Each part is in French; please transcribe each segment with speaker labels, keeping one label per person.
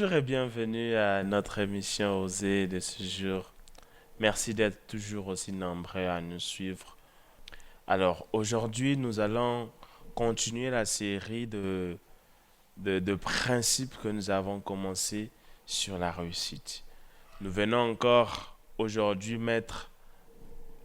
Speaker 1: Bonjour et bienvenue à notre émission Osée de ce jour. Merci d'être toujours aussi nombreux à nous suivre. Alors aujourd'hui, nous allons continuer la série de principes que nous avons commencé sur la réussite. Nous venons encore aujourd'hui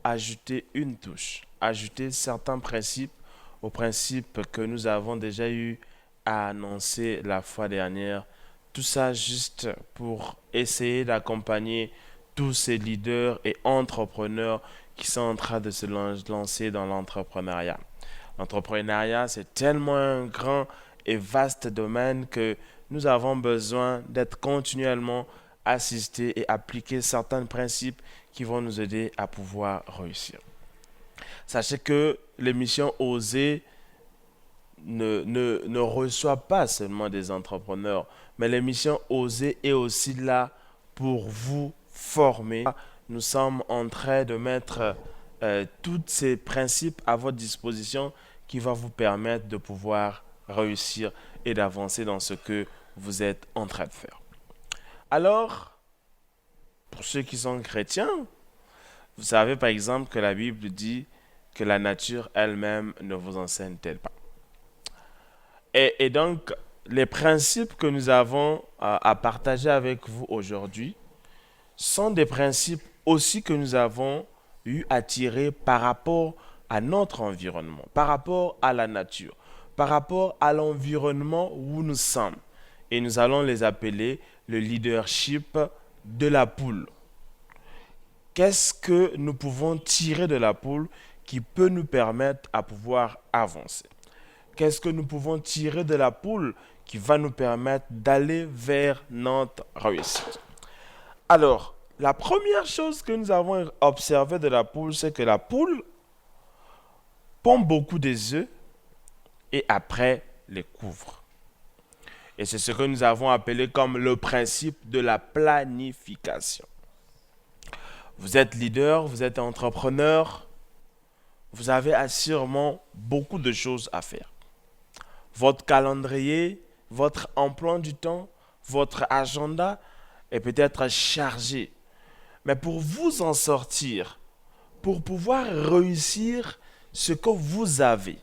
Speaker 1: ajouter une touche, ajouter certains principes aux principes que nous avons déjà eu à annoncer la fois dernière. Tout ça juste pour essayer d'accompagner tous ces leaders et entrepreneurs qui sont en train de se lancer dans l'entrepreneuriat. L'entrepreneuriat, c'est tellement un grand et vaste domaine que nous avons besoin d'être continuellement assistés et appliquer certains principes qui vont nous aider à pouvoir réussir. Sachez que l'émission Oser ne reçoit pas seulement des entrepreneurs, mais l'émission Oser est aussi là pour vous former. Nous sommes en train de mettre tous ces principes à votre disposition qui va vous permettre de pouvoir réussir et d'avancer dans ce que vous êtes en train de faire. Alors, pour ceux qui sont chrétiens, vous savez par exemple que la Bible dit que la nature elle-même ne vous enseigne-t-elle pas. Et donc, les principes que nous avons à partager avec vous aujourd'hui sont des principes aussi que nous avons eu à tirer par rapport à notre environnement, par rapport à la nature, par rapport à l'environnement où nous sommes. Et nous allons les appeler le leadership de la poule. Qu'est-ce que nous pouvons tirer de la poule qui peut nous permettre à pouvoir avancer? Qu'est-ce que nous pouvons tirer de la poule qui va nous permettre d'aller vers notre réussite? Alors, la première chose que nous avons observée de la poule, c'est que la poule pond beaucoup des œufs et après les couvre. Et c'est ce que nous avons appelé comme le principe de la planification. Vous êtes leader, vous êtes entrepreneur, vous avez sûrement beaucoup de choses à faire. Votre calendrier, votre emploi du temps, votre agenda est peut-être chargé. Mais pour vous en sortir, pour pouvoir réussir ce que vous avez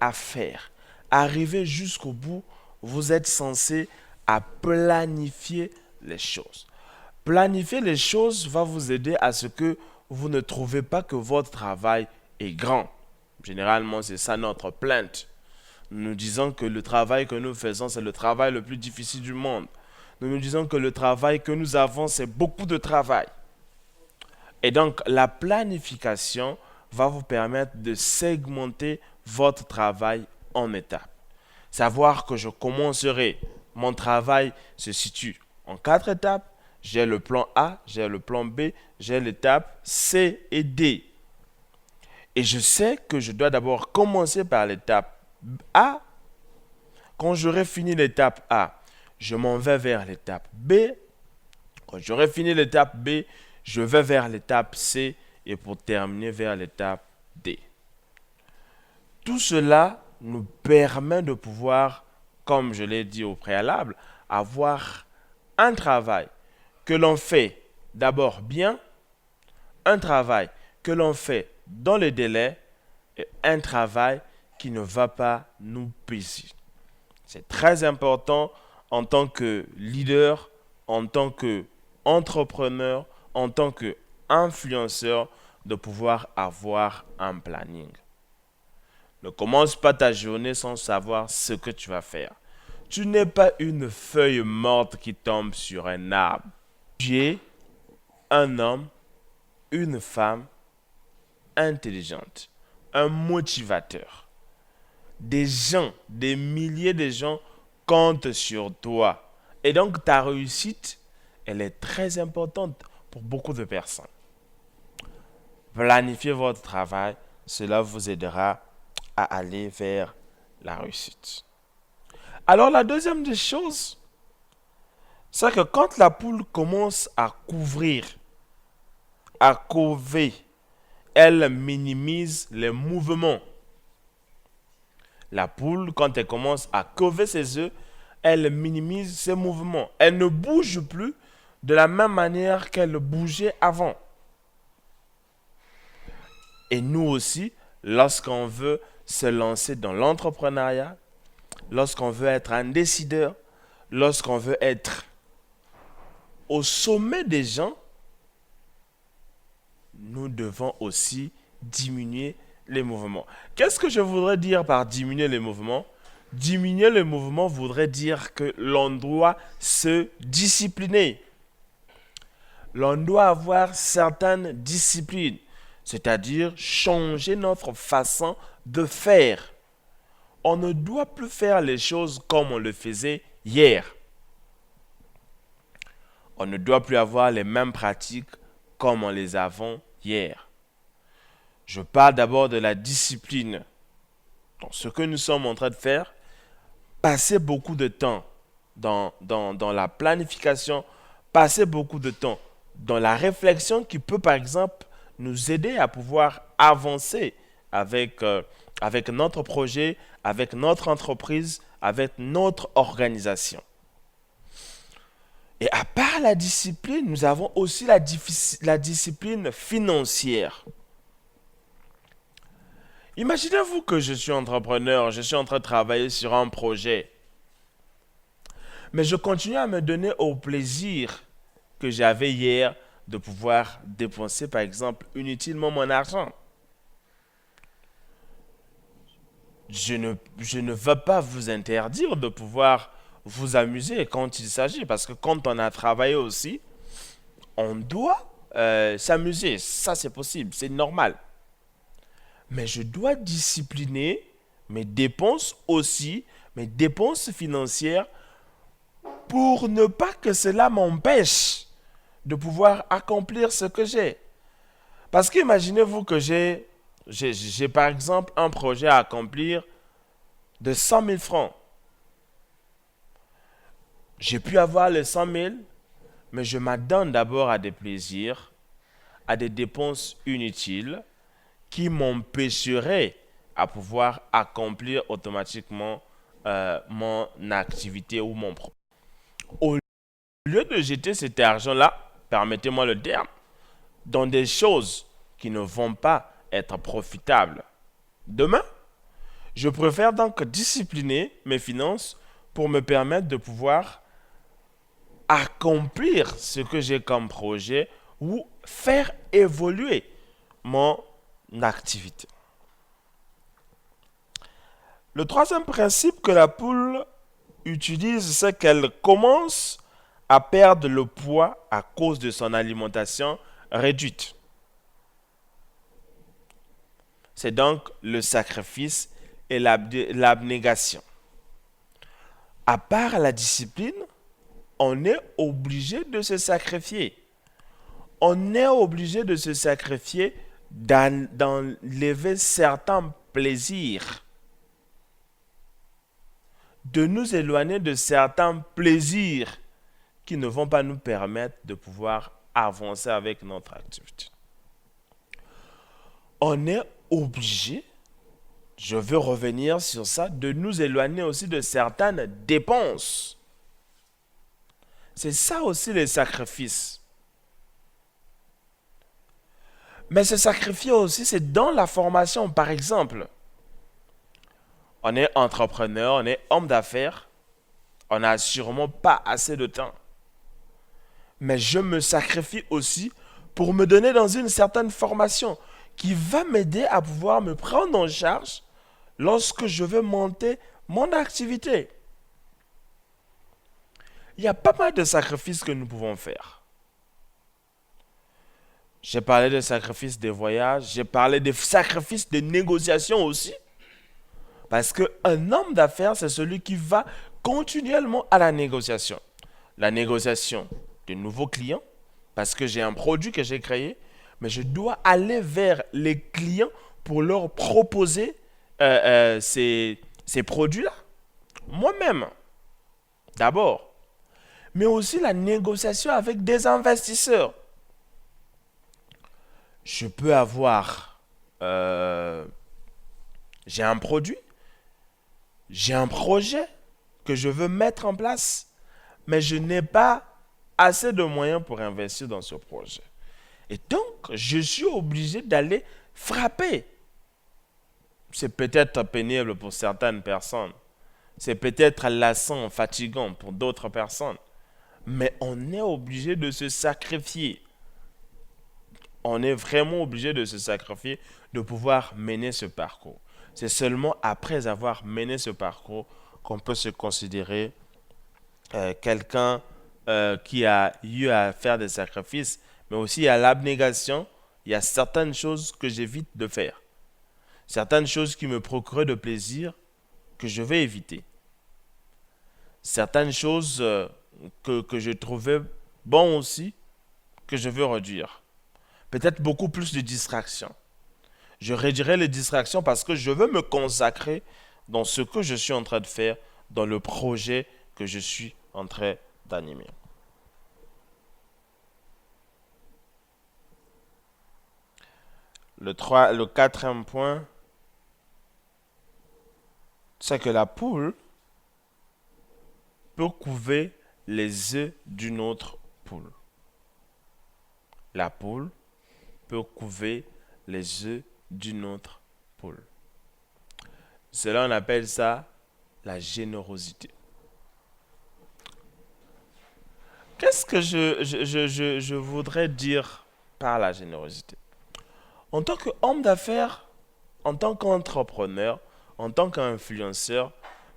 Speaker 1: à faire, arriver jusqu'au bout, vous êtes censé à planifier les choses. Planifier les choses va vous aider à ce que vous ne trouvez pas que votre travail est grand. Généralement, c'est ça notre plainte. Nous disons que le travail que nous faisons, c'est le travail le plus difficile du monde. Nous disons que le travail que nous avons, c'est beaucoup de travail. Et donc, la planification va vous permettre de segmenter votre travail en étapes. Savoir que je commencerai, mon travail se situe en 4 étapes. J'ai le plan A, j'ai le plan B, j'ai l'étape C et D. Et je sais que je dois d'abord commencer par l'étape A. Quand j'aurai fini l'étape A, je m'en vais vers l'étape B. Quand j'aurai fini l'étape B, je vais vers l'étape C et pour terminer vers l'étape D. Tout cela nous permet de pouvoir, comme je l'ai dit au préalable, avoir un travail que l'on fait d'abord bien, un travail que l'on fait dans les délais et un travail qui ne va pas nous peser. C'est très important en tant que leader, en tant qu'entrepreneur, en tant qu'influenceur de pouvoir avoir un planning. Ne commence pas ta journée sans savoir ce que tu vas faire. Tu n'es pas une feuille morte qui tombe sur un arbre. Tu es un homme, une femme intelligente, un motivateur. Des gens, des milliers de gens comptent sur toi. Et donc ta réussite, elle est très importante pour beaucoup de personnes. Planifiez votre travail, cela vous aidera à aller vers la réussite. Alors la deuxième des choses, c'est que quand la poule commence à couvrir, à couver, elle minimise les mouvements. La poule, quand elle commence à cover ses œufs, elle minimise ses mouvements. Elle ne bouge plus de la même manière qu'elle bougeait avant. Et nous aussi, lorsqu'on veut se lancer dans l'entrepreneuriat, lorsqu'on veut être un décideur, lorsqu'on veut être au sommet des gens, nous devons aussi diminuer les mouvements. Qu'est-ce que je voudrais dire par diminuer les mouvements? Diminuer les mouvements voudrait dire que l'on doit se discipliner. L'on doit avoir certaines disciplines, c'est-à-dire changer notre façon de faire. On ne doit plus faire les choses comme on le faisait hier. On ne doit plus avoir les mêmes pratiques comme on les avait hier. Je parle d'abord de la discipline. Donc, ce que nous sommes en train de faire, passer beaucoup de temps dans la planification, passer beaucoup de temps dans la réflexion qui peut, par exemple, nous aider à pouvoir avancer avec notre projet, avec notre entreprise, avec notre organisation. Et à part la discipline, nous avons aussi la discipline financière. Imaginez-vous que je suis entrepreneur, je suis en train de travailler sur un projet, mais je continue à me donner au plaisir que j'avais hier de pouvoir dépenser, par exemple, inutilement mon argent. Je ne veux pas vous interdire de pouvoir vous amuser quand il s'agit, parce que quand on a travaillé aussi, on doit s'amuser. Ça, c'est possible, c'est normal. Mais je dois discipliner mes dépenses aussi, mes dépenses financières, pour ne pas que cela m'empêche de pouvoir accomplir ce que j'ai. Parce qu'imaginez-vous que j'ai par exemple un projet à accomplir de 100 000 francs. J'ai pu avoir les 100 000, mais je m'adonne d'abord à des plaisirs, à des dépenses inutiles qui m'empêcheraient à pouvoir accomplir automatiquement mon activité ou mon projet. Au lieu de jeter cet argent-là, permettez-moi le terme, dans des choses qui ne vont pas être profitables demain, je préfère donc discipliner mes finances pour me permettre de pouvoir accomplir ce que j'ai comme projet ou faire évoluer mon activité. Le troisième principe que la poule utilise, c'est qu'elle commence à perdre le poids à cause de son alimentation réduite. C'est donc le sacrifice et l'abnégation. À part la discipline, on est obligé de se sacrifier. On est obligé de se sacrifier d'enlever certains plaisirs, de nous éloigner de certains plaisirs qui ne vont pas nous permettre de pouvoir avancer avec notre activité. On est obligé, je veux revenir sur ça, de nous éloigner aussi de certaines dépenses. C'est ça aussi les sacrifices. Mais se sacrifier aussi, c'est dans la formation. Par exemple, on est entrepreneur, on est homme d'affaires, on n'a sûrement pas assez de temps. Mais je me sacrifie aussi pour me donner dans une certaine formation qui va m'aider à pouvoir me prendre en charge lorsque je veux monter mon activité. Il y a pas mal de sacrifices que nous pouvons faire. J'ai parlé des sacrifices de voyage, j'ai parlé des sacrifices de négociation aussi. Parce qu'un homme d'affaires, c'est celui qui va continuellement à la négociation. La négociation de nouveaux clients, parce que j'ai un produit que j'ai créé, mais je dois aller vers les clients pour leur proposer ces produits-là. Moi-même, d'abord. Mais aussi la négociation avec des investisseurs. Je peux avoir... j'ai un produit, j'ai un projet que je veux mettre en place, mais je n'ai pas assez de moyens pour investir dans ce projet. Et donc, je suis obligé d'aller frapper. C'est peut-être pénible pour certaines personnes. C'est peut-être lassant, fatigant pour d'autres personnes. Mais on est obligé de se sacrifier. On est vraiment obligé de se sacrifier, de pouvoir mener ce parcours. C'est seulement après avoir mené ce parcours qu'on peut se considérer quelqu'un qui a eu à faire des sacrifices, mais aussi à l'abnégation. Il y a certaines choses que j'évite de faire. Certaines choses qui me procurent de plaisir que je vais éviter. Certaines choses que je trouvais bon aussi que je veux réduire. Peut-être beaucoup plus de distractions. Je réduirai les distractions parce que je veux me consacrer dans ce que je suis en train de faire, dans le projet que je suis en train d'animer. Le quatrième point, c'est que la poule peut couver les œufs d'une autre poule. La poule peut couver les œufs d'une autre poule. Cela, on appelle ça la générosité. Qu'est-ce que je voudrais dire par la générosité? En tant qu'homme d'affaires, en tant qu'entrepreneur, en tant qu'influenceur,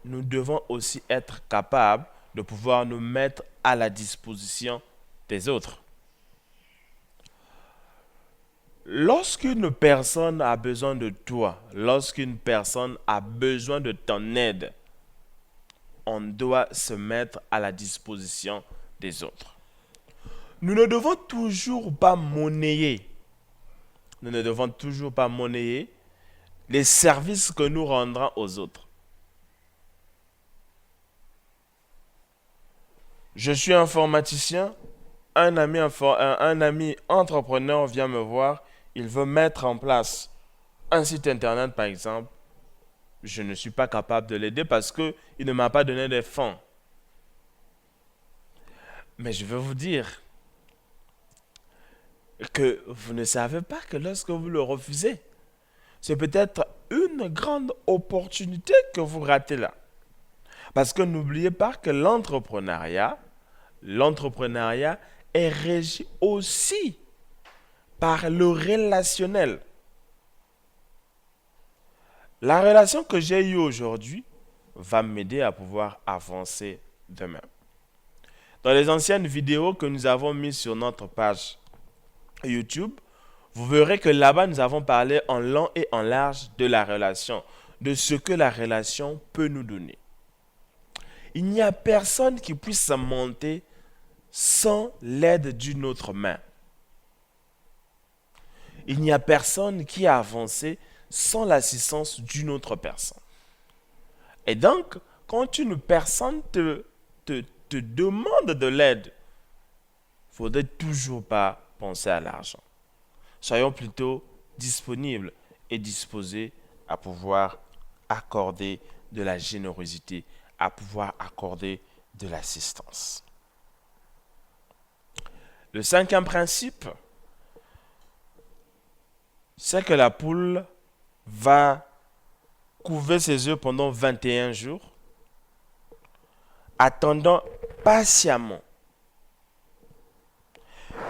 Speaker 1: nous devons aussi être capables de pouvoir nous mettre à la disposition des autres. Lorsqu'une personne a besoin de toi, lorsqu'une personne a besoin de ton aide, on doit se mettre à la disposition des autres. Nous ne devons toujours pas monnayer. Nous ne devons toujours pas monnayer les services que nous rendrons aux autres. Je suis informaticien, un ami entrepreneur vient me voir, il veut mettre en place un site internet par exemple. Je ne suis pas capable de l'aider parce qu'il ne m'a pas donné des fonds. Mais je veux vous dire que vous ne savez pas que lorsque vous le refusez, c'est peut-être une grande opportunité que vous ratez là. Parce que n'oubliez pas que l'entrepreneuriat est régi aussi par le relationnel. La relation que j'ai eue aujourd'hui va m'aider à pouvoir avancer demain. Dans les anciennes vidéos que nous avons mises sur notre page YouTube, vous verrez que là-bas, nous avons parlé en long et en large de la relation, de ce que la relation peut nous donner. Il n'y a personne qui puisse monter sans l'aide d'une autre main. Il n'y a personne qui a avancé sans l'assistance d'une autre personne. Et donc, quand une personne te demande de l'aide, il ne faudrait toujours pas penser à l'argent. Soyons plutôt disponibles et disposés à pouvoir accorder de la générosité, à pouvoir accorder de l'assistance. Le cinquième principe, c'est que la poule va couver ses œufs pendant 21 jours, attendant patiemment.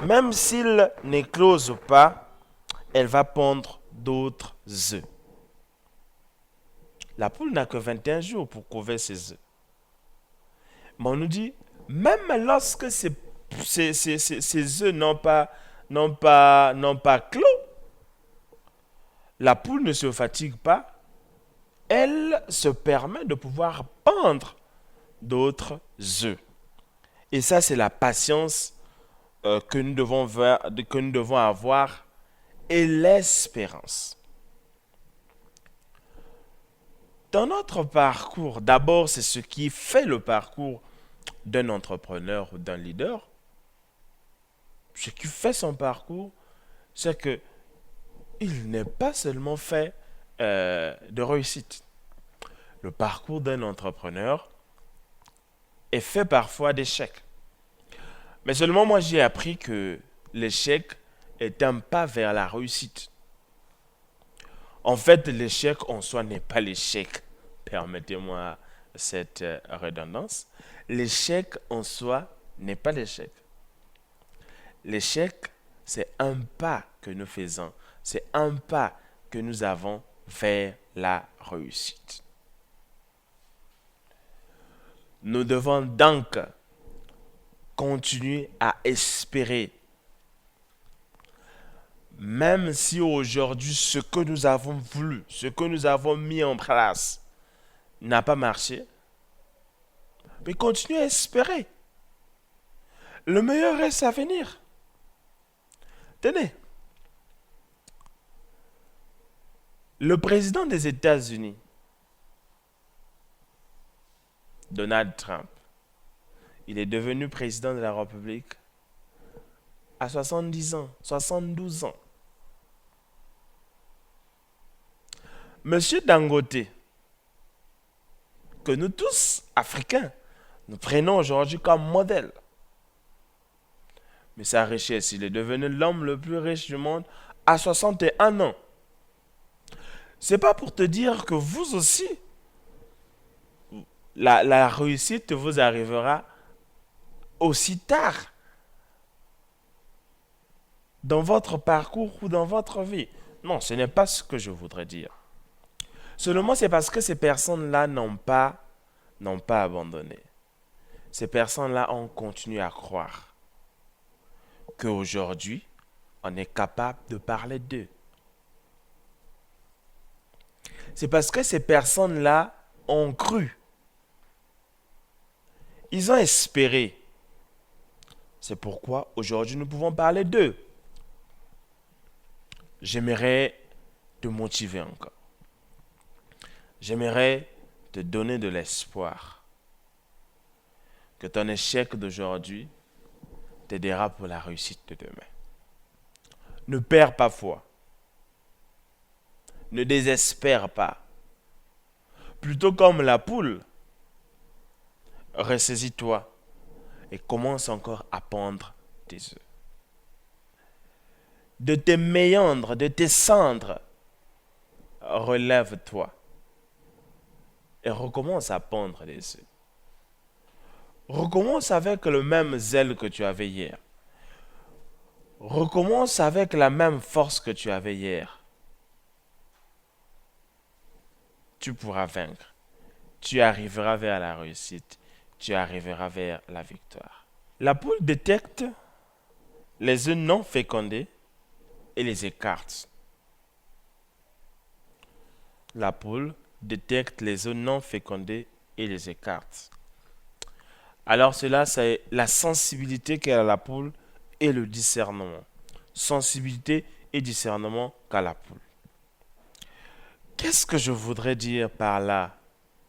Speaker 1: Même s'il n'éclose pas, elle va pondre d'autres œufs. La poule n'a que 21 jours pour couver ses œufs. Mais on nous dit, même lorsque ces œufs n'ont pas clos, la poule ne se fatigue pas. Elle se permet de pouvoir pondre d'autres œufs. Et ça, c'est la patience que nous devons avoir et l'espérance. Dans notre parcours, d'abord, c'est ce qui fait le parcours d'un entrepreneur ou d'un leader. Ce qui fait son parcours, c'est que il n'est pas seulement fait de réussite. Le parcours d'un entrepreneur est fait parfois d'échecs. Mais seulement moi, j'ai appris que l'échec est un pas vers la réussite. En fait, l'échec en soi n'est pas l'échec. Permettez-moi cette redondance. L'échec en soi n'est pas l'échec. L'échec, c'est un pas que nous faisons. C'est un pas que nous avons vers la réussite. Nous devons donc continuer à espérer. Même si aujourd'hui ce que nous avons voulu, ce que nous avons mis en place n'a pas marché, mais continuez à espérer. Le meilleur reste à venir. Tenez, le président des États-Unis, Donald Trump, il est devenu président de la République à 70 ans, 72 ans. Monsieur Dangote, que nous tous, Africains, nous prenons aujourd'hui comme modèle. Mais sa richesse, il est devenu l'homme le plus riche du monde à 61 ans. C'est pas pour te dire que vous aussi, la réussite vous arrivera aussi tard dans votre parcours ou dans votre vie. Non, ce n'est pas ce que je voudrais dire. Seulement, c'est parce que ces personnes-là n'ont pas abandonné. Ces personnes-là ont continué à croire qu'aujourd'hui, on est capable de parler d'eux. C'est parce que ces personnes-là ont cru. Ils ont espéré. C'est pourquoi aujourd'hui nous pouvons parler d'eux. J'aimerais te motiver encore. J'aimerais te donner de l'espoir. Que ton échec d'aujourd'hui t'aidera pour la réussite de demain. Ne perds pas foi. Ne désespère pas. Plutôt comme la poule, ressaisis-toi et commence encore à pondre tes œufs. De tes méandres, de tes cendres, relève-toi et recommence à pondre des œufs. Recommence avec le même zèle que tu avais hier. Recommence avec la même force que tu avais hier. Tu pourras vaincre. Tu arriveras vers la réussite. Tu arriveras vers la victoire. La poule détecte les œufs non fécondés et les écarte. La poule détecte les œufs non fécondés et les écarte. Alors cela, c'est la sensibilité qu'a la poule et le discernement. Sensibilité et discernement qu'a la poule. Qu'est-ce que je voudrais dire par là?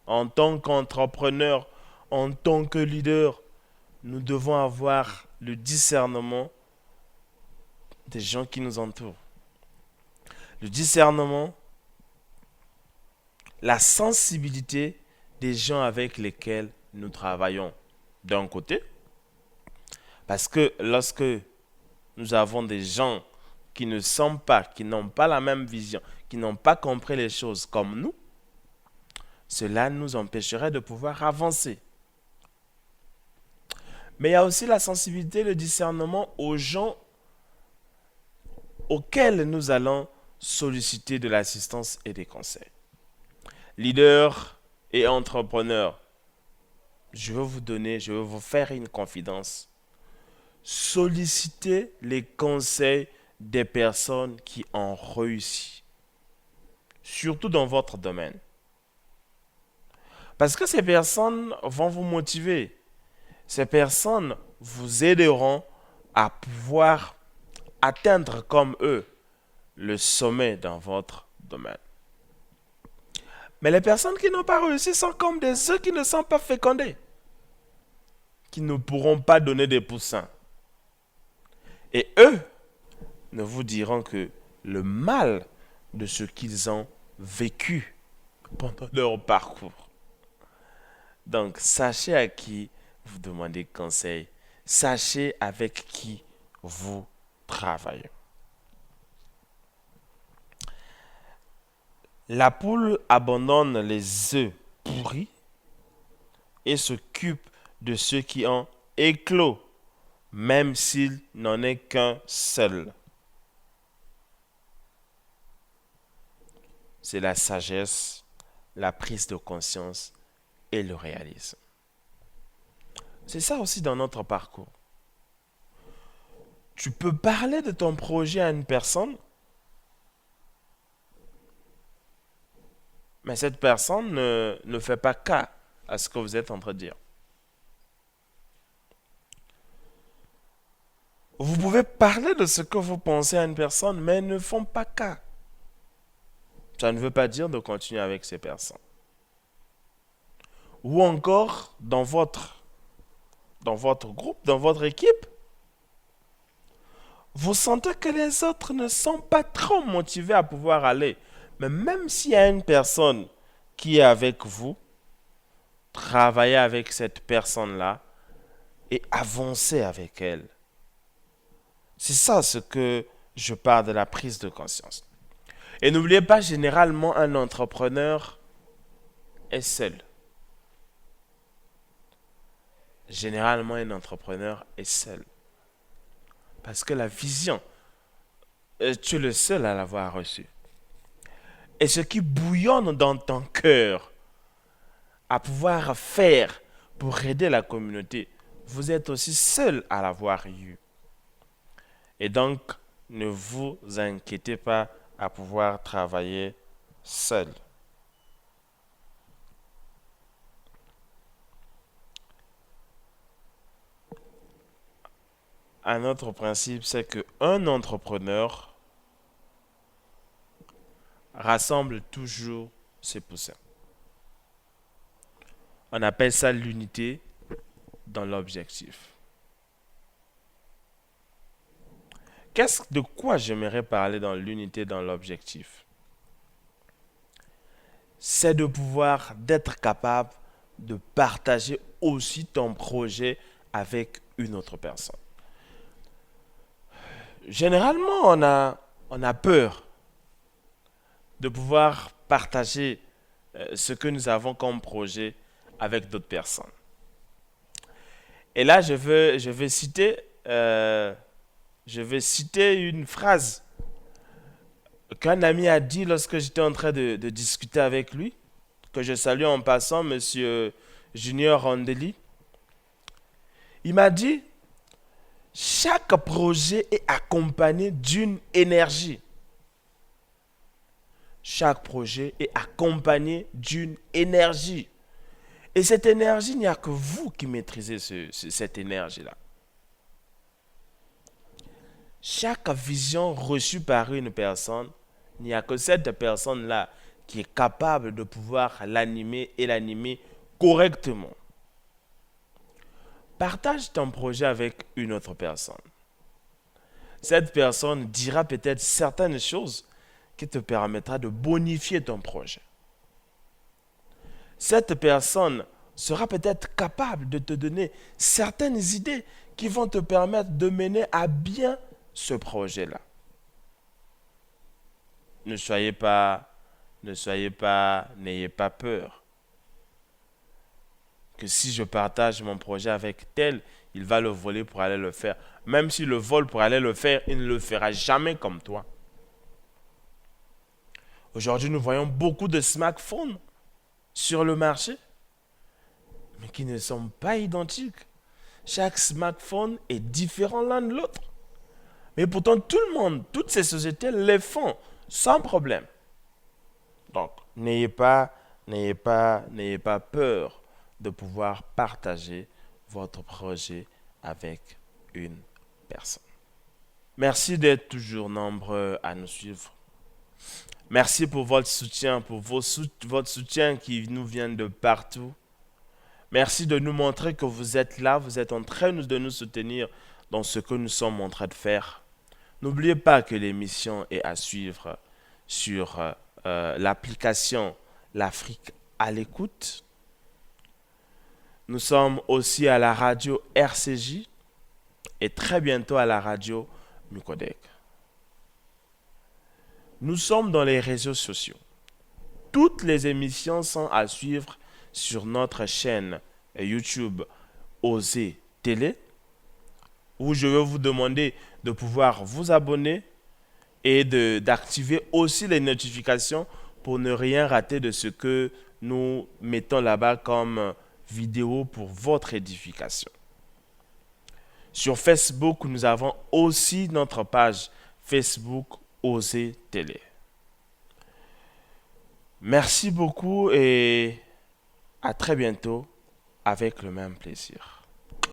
Speaker 1: En tant qu'entrepreneur, en tant que leader, nous devons avoir le discernement des gens qui nous entourent. Le discernement, la sensibilité des gens avec lesquels nous travaillons. D'un côté, parce que lorsque nous avons des gens qui ne sont pas, qui n'ont pas la même vision, qui n'ont pas compris les choses comme nous, cela nous empêcherait de pouvoir avancer. Mais il y a aussi la sensibilité, le discernement aux gens auxquels nous allons solliciter de l'assistance et des conseils. Leaders et entrepreneurs, je veux vous faire une confidence. Sollicitez les conseils des personnes qui ont réussi, surtout dans votre domaine. Parce que ces personnes vont vous motiver. Ces personnes vous aideront à pouvoir atteindre comme eux le sommet dans votre domaine. Mais les personnes qui n'ont pas réussi sont comme des œufs qui ne sont pas fécondés, qui ne pourront pas donner des poussins. Et eux ne vous diront que le mal de ce qu'ils ont vécu pendant leur parcours. Donc, sachez à qui vous demandez conseil. Sachez avec qui vous travaillez. La poule abandonne les œufs pourris et s'occupe de ceux qui ont éclos, même s'il n'en est qu'un seul. C'est la sagesse, la prise de conscience et le réalisme. C'est ça aussi dans notre parcours. Tu peux parler de ton projet à une personne, mais cette personne ne fait pas cas à ce que vous êtes en train de dire. Vous pouvez parler de ce que vous pensez à une personne, mais elles ne font pas cas. Ça ne veut pas dire de continuer avec ces personnes. Ou encore, dans votre groupe, dans votre équipe, vous sentez que les autres ne sont pas trop motivés à pouvoir aller. Mais même s'il y a une personne qui est avec vous, travaillez avec cette personne-là et avancez avec elle. C'est ça ce que je parle de la prise de conscience. Et n'oubliez pas, généralement, un entrepreneur est seul. Généralement, un entrepreneur est seul. Parce que la vision, tu es le seul à l'avoir reçue. Et ce qui bouillonne dans ton cœur à pouvoir faire pour aider la communauté, vous êtes aussi seul à l'avoir eu. Et donc, ne vous inquiétez pas à pouvoir travailler seul. Un autre principe, c'est qu'un entrepreneur rassemble toujours ses poussins. On appelle ça l'unité dans l'objectif. De quoi j'aimerais parler dans l'unité dans l'objectif? C'est d'être capable de partager aussi ton projet avec une autre personne. Généralement, on a peur de pouvoir partager ce que nous avons comme projet avec d'autres personnes. Et là, je vais citer une phrase qu'un ami a dit lorsque j'étais en train de discuter avec lui, que je salue en passant, Monsieur Junior Rondeli. Il m'a dit, chaque projet est accompagné d'une énergie. Chaque projet est accompagné d'une énergie. Et cette énergie, il n'y a que vous qui maîtrisez cette énergie-là. Chaque vision reçue par une personne, il n'y a que cette personne-là qui est capable de pouvoir l'animer et l'animer correctement. Partage ton projet avec une autre personne. Cette personne dira peut-être certaines choses qui te permettra de bonifier ton projet. Cette personne sera peut-être capable de te donner certaines idées qui vont te permettre de mener à bien ce projet-là. N'ayez pas peur. Que si je partage mon projet avec tel, il va le voler pour aller le faire. Même s'il le vole pour aller le faire, il ne le fera jamais comme toi. Aujourd'hui, nous voyons beaucoup de smartphones sur le marché, mais qui ne sont pas identiques. Chaque smartphone est différent l'un de l'autre. Mais pourtant, tout le monde, toutes ces sociétés les font sans problème. Donc, n'ayez pas peur de pouvoir partager votre projet avec une personne. Merci d'être toujours nombreux à nous suivre. Merci pour votre soutien, votre soutien qui nous vient de partout. Merci de nous montrer que vous êtes là, vous êtes en train de nous soutenir dans ce que nous sommes en train de faire. N'oubliez pas que l'émission est à suivre sur l'application L'Afrique à l'écoute. Nous sommes aussi à la radio RCJ et très bientôt à la radio Mukodek. Nous sommes dans les réseaux sociaux. Toutes les émissions sont à suivre sur notre chaîne YouTube Osez Télé, où je vais vous demander de pouvoir vous abonner et d'activer aussi les notifications pour ne rien rater de ce que nous mettons là-bas comme vidéo pour votre édification. Sur Facebook, nous avons aussi notre page Facebook Osez Télé. Merci beaucoup et à très bientôt avec le même plaisir.